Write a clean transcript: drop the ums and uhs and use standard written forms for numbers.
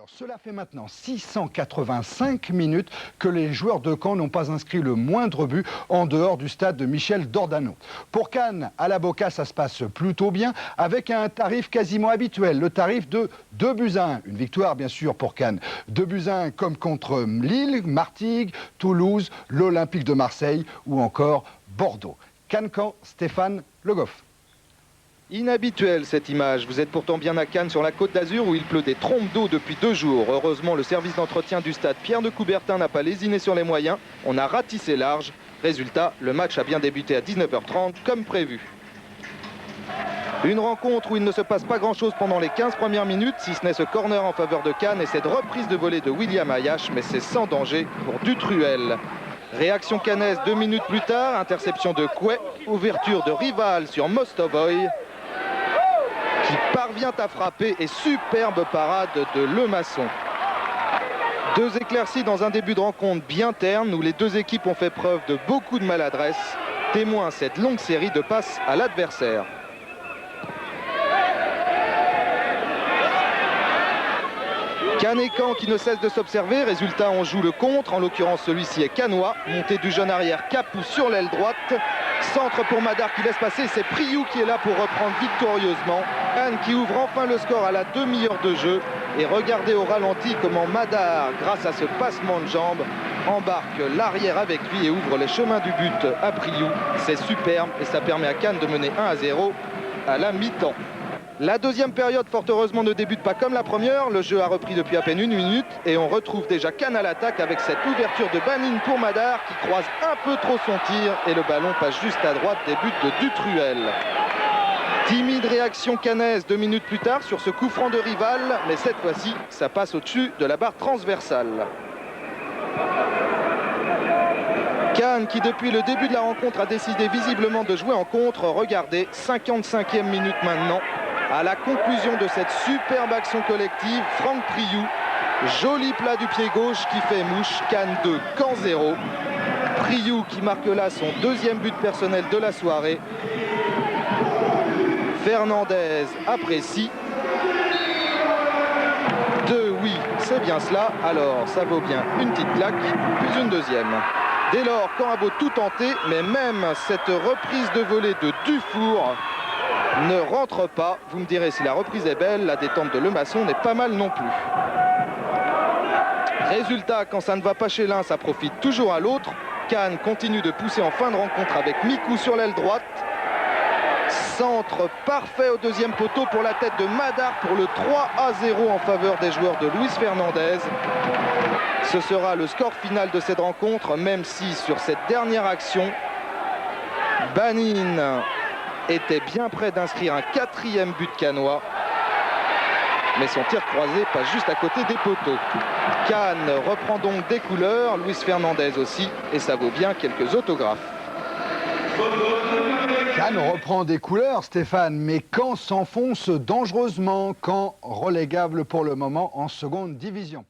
Cela fait maintenant 685 minutes que les joueurs de Caen n'ont pas inscrit le moindre but en dehors du stade de Michel Dordaneau. Pour Cannes, à la Boca, ça se passe plutôt bien avec un tarif quasiment habituel, le tarif de 2-1. Une victoire bien sûr pour Cannes. 2-1 comme contre Lille, Martigues, Toulouse, l'Olympique de Marseille ou encore Bordeaux. Cannes-Caen, Stéphane Le Goff. Inhabituelle cette image, vous êtes pourtant bien à Cannes sur la Côte d'Azur où il pleut des trompes d'eau depuis 2 jours. Heureusement le service d'entretien du stade Pierre de Coubertin n'a pas lésiné sur les moyens, on a ratissé large. Résultat, le match a bien débuté à 19h30 comme prévu. Une rencontre où il ne se passe pas grand chose pendant les 15 premières minutes, si ce n'est ce corner en faveur de Cannes et cette reprise de volée de William Ayache, mais c'est sans danger pour Dutruel. Réaction cannaise 2 minutes plus tard, interception de Couet, ouverture de Rival sur Mostovoy, qui parvient à frapper et superbe parade de Lemasson. 2 éclaircies dans un début de rencontre bien terne où les 2 équipes ont fait preuve de beaucoup de maladresse, témoin cette longue série de passes à l'adversaire. Cannes et Caen qui ne cesse de s'observer, résultat on joue le contre, en l'occurrence celui-ci est cannois, montée du jeune arrière Capou sur l'aile droite, centre pour Madar qui laisse passer, c'est Priou qui est là pour reprendre victorieusement. Cannes qui ouvre enfin le score à la demi-heure de jeu et regardez au ralenti comment Madar, grâce à ce passement de jambes, embarque l'arrière avec lui et ouvre les chemins du but à Priou. C'est superbe et ça permet à Cannes de mener 1-0 à la mi-temps. La deuxième période, fort heureusement, ne débute pas comme la première. Le jeu a repris depuis à peine 1 minute et on retrouve déjà Cannes à l'attaque avec cette ouverture de Banine pour Madar qui croise un peu trop son tir et le ballon passe juste à droite des buts de Dutruel. Timide réaction cannaise 2 minutes plus tard sur ce coup franc de Rival, mais cette fois-ci, ça passe au-dessus de la barre transversale. Cannes qui depuis le début de la rencontre a décidé visiblement de jouer en contre. Regardez, 55e minute maintenant. À la conclusion de cette superbe action collective, Franck Priou, joli plat du pied gauche qui fait mouche. Cannes 2, Caen 0. Priou qui marque là son 2e but personnel de la soirée. Fernandez apprécie. 2, oui, c'est bien cela. Alors, ça vaut bien une petite claque, puis une deuxième. Dès lors, Caen a beau tout tenter, mais même cette reprise de volée de Dufour ne rentre pas. Vous me direz si la reprise est belle, la détente de Lemasson n'est pas mal non plus. Résultat, quand ça ne va pas chez l'un, ça profite toujours à l'autre. Cannes continue de pousser en fin de rencontre avec Mikou sur l'aile droite. Centre parfait au 2e poteau pour la tête de Madar pour le 3-0 en faveur des joueurs de Luis Fernandez. Ce sera le score final de cette rencontre, même si sur cette dernière action, Banine était bien près d'inscrire un 4e but cannois. Mais son tir croisé passe juste à côté des poteaux. Cannes reprend donc des couleurs, Luis Fernandez aussi, et ça vaut bien quelques autographes. Cannes reprend des couleurs, Stéphane, mais Caen s'enfonce dangereusement. Caen relégable pour le moment en 2e division.